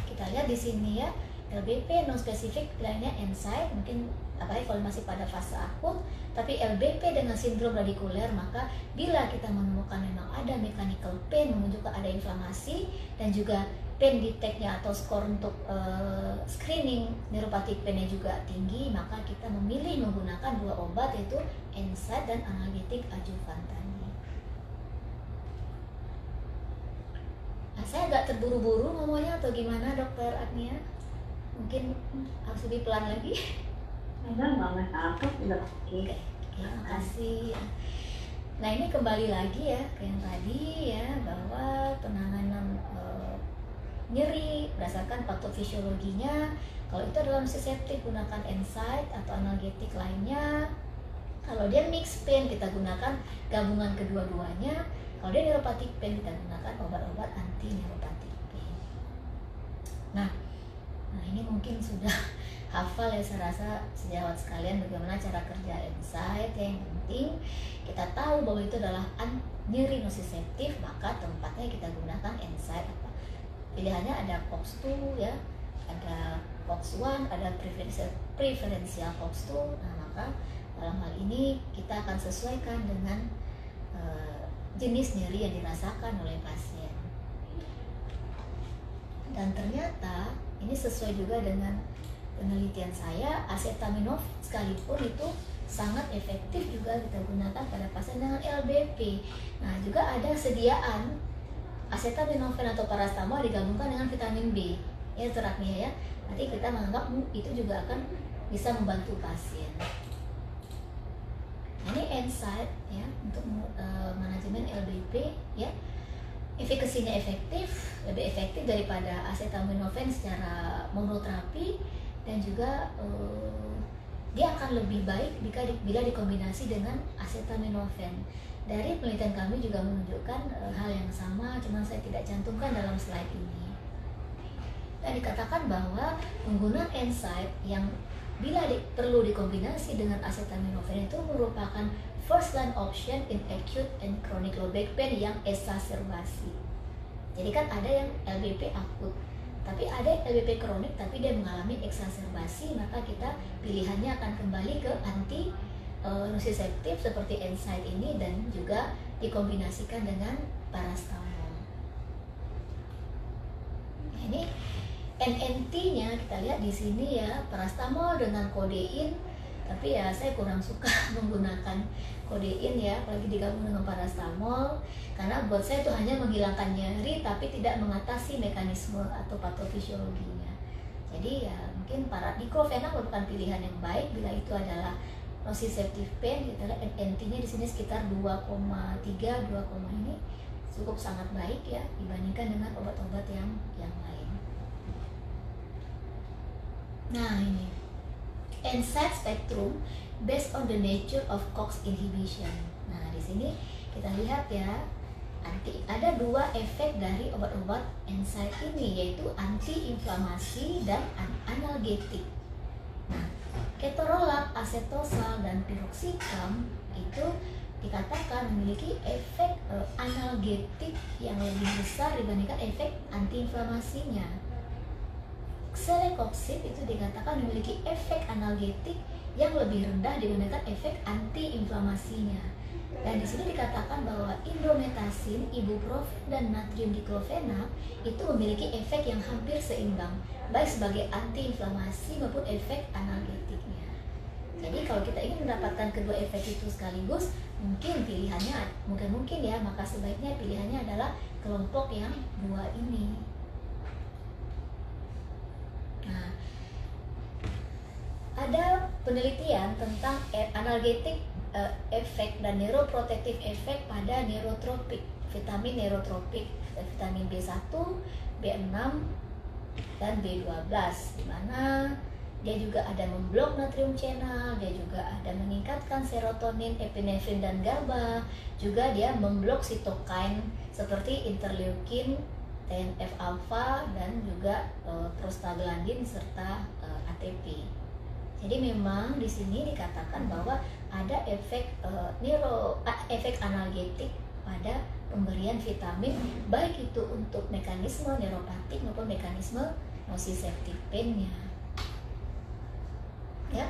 kita lihat di sini ya, LBP non spesifik lainnya NSAID, mungkin apalagi kalau masih pada fase akut. Tapi LBP dengan sindrom radikuler, maka bila kita menemukan memang ada mechanical pain menunjukkan ada inflamasi dan juga pain detect-nya atau skor untuk screening neuropathic pain-nya juga tinggi, maka kita memilih menggunakan dua obat, yaitu NSAID dan analgetik adjuvan tadi. Nah, saya agak terburu-buru ngomongnya atau gimana dokter Agnia? Mungkin harus lebih pelan lagi. Enggak masalah, udah oke. Terima kasih. Nah, ini kembali lagi ya ke yang tadi ya, bahwa penanganan nyeri berdasarkan patofisiologinya. Kalau itu adalah nociceptive, gunakan NSAID atau analgetik lainnya. Kalau dia mixed pain, kita gunakan gabungan kedua-duanya. Kalau dia neuropathic pain, kita gunakan obat-obat anti neuropathic pain. Nah ini mungkin sudah hafal ya, saya rasa sejawat sekalian bagaimana cara kerja NSAID. Yang penting kita tahu bahwa itu adalah nyeri nociceptive, maka tempatnya kita gunakan NSAID. Pilihannya ada COX-2 ya, ada COX-1, ada preferensial COX-2. Nah, maka dalam hal ini kita akan sesuaikan dengan jenis nyeri yang dirasakan oleh pasien. Dan ternyata ini sesuai juga dengan penelitian saya, acetaminophen sekalipun itu sangat efektif juga kita gunakan pada pasien dengan LBP. Nah, juga ada sediaan acetaminophen atau paracetamol digabungkan dengan vitamin B. ya dokter apnea ya, nanti kita menganggap itu juga akan bisa membantu pasien. Nah, ini NSAID ya untuk manajemen LBP ya, efikasinya efektif, lebih efektif daripada acetaminophen secara monoterapi, dan juga dia akan lebih baik bila dikombinasi dengan acetaminophen. Dari penelitian kami juga menunjukkan hal yang sama, cuman saya tidak cantumkan dalam slide ini. Dan dikatakan bahwa penggunaan NSAID yang bila perlu dikombinasi dengan acetaminophen itu merupakan first line option in acute and chronic low back pain yang exacerbasi. Jadi kan ada yang LBP akut, tapi ada LBP kronik tapi dia mengalami eksaserbasi, maka kita pilihannya akan kembali ke anti nociceptive seperti NSAID ini dan juga dikombinasikan dengan paracetamol. Nah, ini NNT-nya kita lihat di sini ya, paracetamol dengan kodein, tapi ya saya kurang suka menggunakan kodein ya, apalagi digabung dengan paracetamol, karena buat saya itu hanya menghilangkan nyeri tapi tidak mengatasi mekanisme atau patofisiologinya. Jadi ya mungkin diclofenac merupakan pilihan yang baik bila itu adalah nociceptive pain. Kita lihat NNT-nya di sini sekitar 2,3 ini cukup sangat baik ya dibandingkan dengan obat-obat yang lain. Nah, ini NSAID spectrum based on the nature of COX inhibition. Nah, di sini kita lihat ya, ada dua efek dari obat-obat NSAID ini, yaitu anti-inflamasi dan analgetik. Nah, ketorolac, acetosal, dan piroxicam itu dikatakan memiliki efek analgetik yang lebih besar dibandingkan efek antiinflamasinya. Celecoxib itu dikatakan memiliki efek analgetik yang lebih rendah dibandingkan efek antiinflamasinya. Dan di sini dikatakan bahwa indomethacin, ibuprofen, dan natrium diclofenac itu memiliki efek yang hampir seimbang, baik sebagai antiinflamasi maupun efek analgetiknya. Jadi kalau kita ingin mendapatkan kedua efek itu sekaligus, mungkin pilihannya mungkin ya, maka sebaiknya pilihannya adalah kelompok yang dua ini. Nah, ada penelitian tentang analgetik efek dan neuroprotektif efek pada neurotropik, vitamin neurotropik, vitamin B1, B6, dan B12, di mana dia juga ada memblok natrium channel, dia juga ada meningkatkan serotonin, epinefrin, dan GABA, juga dia memblok sitokain seperti interleukin, TNF alpha, dan juga prostaglandin serta ATP. Jadi memang di sini dikatakan bahwa ada efek efek analgetik pada pemberian vitamin, baik itu untuk mekanisme neuropatik maupun mekanisme nociceptive pain-nya. Ya,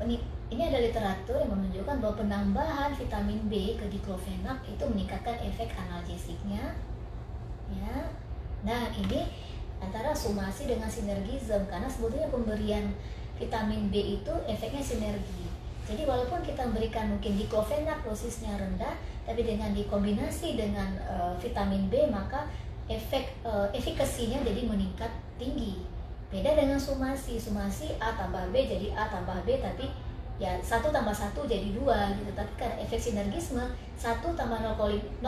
ini ada literatur yang menunjukkan bahwa penambahan vitamin B ke diclofenac itu meningkatkan efek analgesiknya. Ya, nah ini antara sumasi dengan sinergism, karena sebetulnya pemberian vitamin B itu efeknya sinergi. Jadi walaupun kita memberikan mungkin diclofenac dosisnya rendah, tapi dengan dikombinasi dengan vitamin B maka efikasinya jadi meningkat tinggi. Beda dengan sumasi A tambah B jadi A tambah B, tapi ya 1 tambah 1 jadi 2 gitu. Tapi karena efek sinergisme 1 tambah 0,5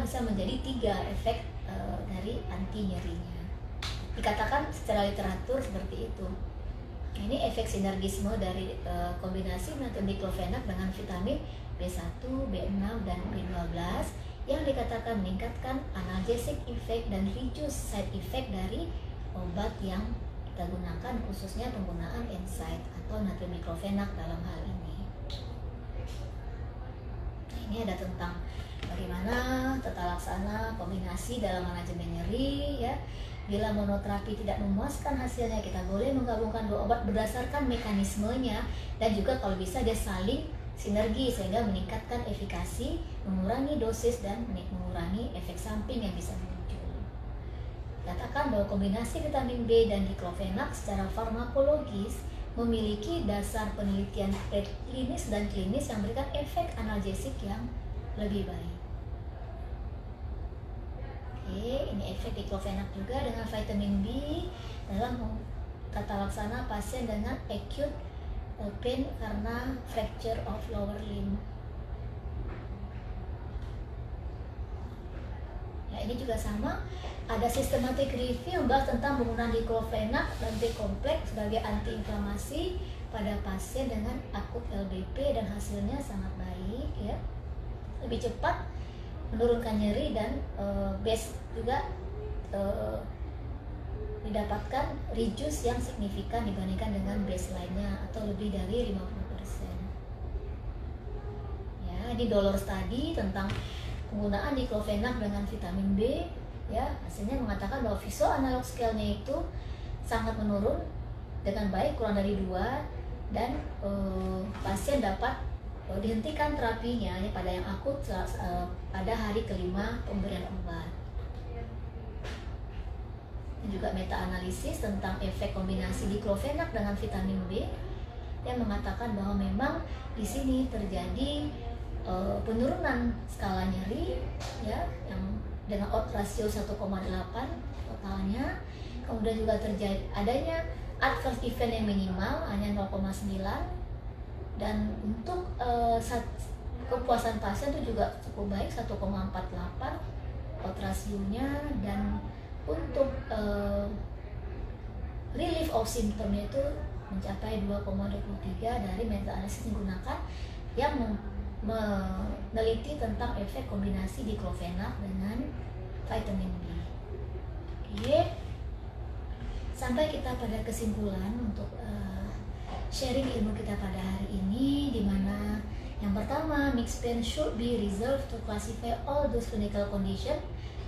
bisa menjadi 3 efek dari anti nyerinya. Dikatakan secara literatur seperti itu. Nah, ini efek sinergisme dari kombinasi natrium diclofenac dengan vitamin B1, B6, dan B12 yang dikatakan meningkatkan analgesic effect dan reduce side effect dari obat yang kita gunakan, khususnya penggunaan NSAID atau natrium diclofenac dalam hal ini. Nah, ini ada tentang bagaimana tata laksana kombinasi dalam manajemen nyeri ya. Bila monoterapi tidak memuaskan hasilnya, kita boleh menggabungkan dua obat berdasarkan mekanismenya, dan juga kalau bisa dia saling sinergi sehingga meningkatkan efikasi, mengurangi dosis, dan mengurangi efek samping yang bisa muncul. Katakan bahwa kombinasi vitamin B dan diclofenac secara farmakologis memiliki dasar penelitian klinis dan klinis yang memberikan efek analgesik yang lebih baik. Oke, ini efek diclofenac juga dengan vitamin B dalam tata laksana pasien dengan acute pain karena fracture of lower limb. Ya, ini juga sama, ada systematic review membahas tentang penggunaan diclofenac dan B-kompleks sebagai antiinflamasi pada pasien dengan akut LBP dan hasilnya sangat baik ya. Lebih cepat menurunkan nyeri dan base juga didapatkan reduce yang signifikan dibandingkan dengan baseline-nya atau lebih dari 50%. Ya, ini Dolor study tentang penggunaan diclofenac dengan vitamin B ya, hasilnya mengatakan bahwa visual analog scale-nya itu sangat menurun dengan baik, kurang dari 2, dan pasien dapat dihentikan terapinya ya, pada yang akut pada hari kelima pemberian obat. Dan juga meta-analisis tentang efek kombinasi diclofenac dengan vitamin B yang mengatakan bahwa memang di sini terjadi penurunan skala nyeri ya, yang dengan odds ratio 1,8 totalnya. Kemudian juga terjadi adanya adverse event yang minimal hanya 0,9, dan untuk kepuasan pasien itu juga cukup baik 1,48 odds ratio-nya, dan untuk relief of symptom itu mencapai 2,23 dari meta-analisis digunakan yang meneliti tentang efek kombinasi diclofenac dengan vitamin B. Oke, sampai kita pada kesimpulan untuk sharing ilmu kita pada hari ini, di mana yang pertama, mixed pain should be reserved to classify all those clinical condition,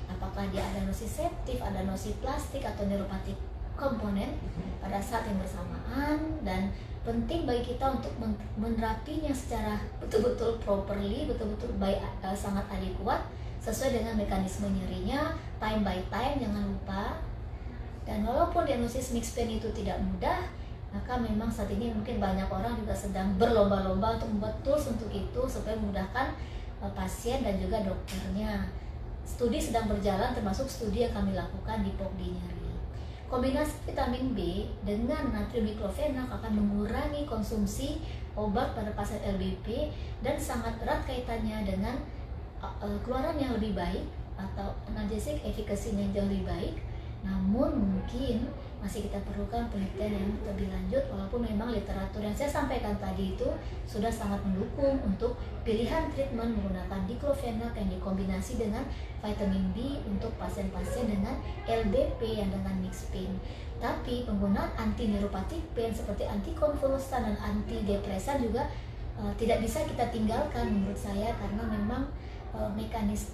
apakah dia adenosiseptif, adenosiplastik atau neuropatik komponen pada saat yang bersamaan, dan penting bagi kita untuk menerapinya secara betul-betul properly, betul-betul baik, sangat adekuat sesuai dengan mekanisme nyerinya, time by time, jangan lupa. Dan walaupun diagnosis mixed pain itu tidak mudah, maka memang saat ini mungkin banyak orang juga sedang berlomba-lomba untuk membuat tools untuk itu supaya memudahkan pasien dan juga dokternya. Studi sedang berjalan, termasuk studi yang kami lakukan di POCDI nyeri. Kombinasi vitamin B dengan natrium diclofenac akan mengurangi konsumsi obat pada pasien LBP dan sangat erat kaitannya dengan keluaran yang lebih baik atau analgesic efficacy-nya jauh lebih baik. Namun mungkin masih kita perlukan penelitian yang lebih lanjut, walaupun memang literatur yang saya sampaikan tadi itu sudah sangat mendukung untuk pilihan treatment menggunakan diclofenac yang dikombinasi dengan vitamin B untuk pasien-pasien dengan LBP yang dengan mixed pain. Tapi penggunaan anti neuropatik pain seperti antikonvulsan dan antidepresan juga tidak bisa kita tinggalkan menurut saya, karena memang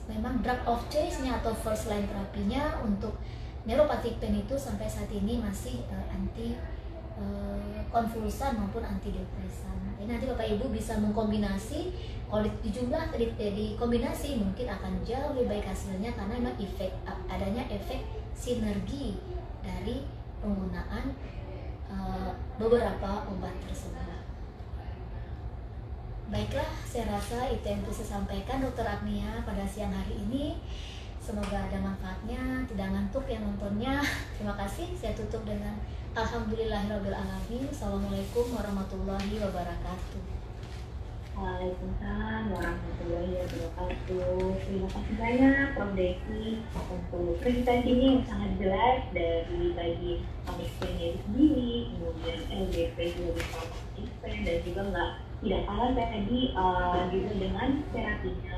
memang drug of choice-nya atau first line terapinya untuk neuropatik pain itu sampai saat ini masih anti konvulsan maupun antidepresan. Jadi nanti Bapak Ibu bisa mengkombinasi, kalau dijumlah di kombinasi mungkin akan jauh lebih baik hasilnya, karena memang adanya efek sinergi dari penggunaan beberapa obat tersebut. Baiklah, saya rasa itu yang bisa saya sampaikan Dr. Agnia pada siang hari ini. Semoga ada manfaatnya, tidak ngantuk yang nontonnya. Terima kasih, saya tutup dengan Alhamdulillahirrabbilalamin. Assalamualaikum warahmatullahi wabarakatuh. Waalaikumsalam warahmatullahi wabarakatuh. Terima kasih banyak Prof. Desi untuk presentasinya yang sangat jelas dari bagi mixed pain itu sendiri, kemudian LBP juga bisa mixed pain, dan juga tidak kalah tadi juga dengan terapinya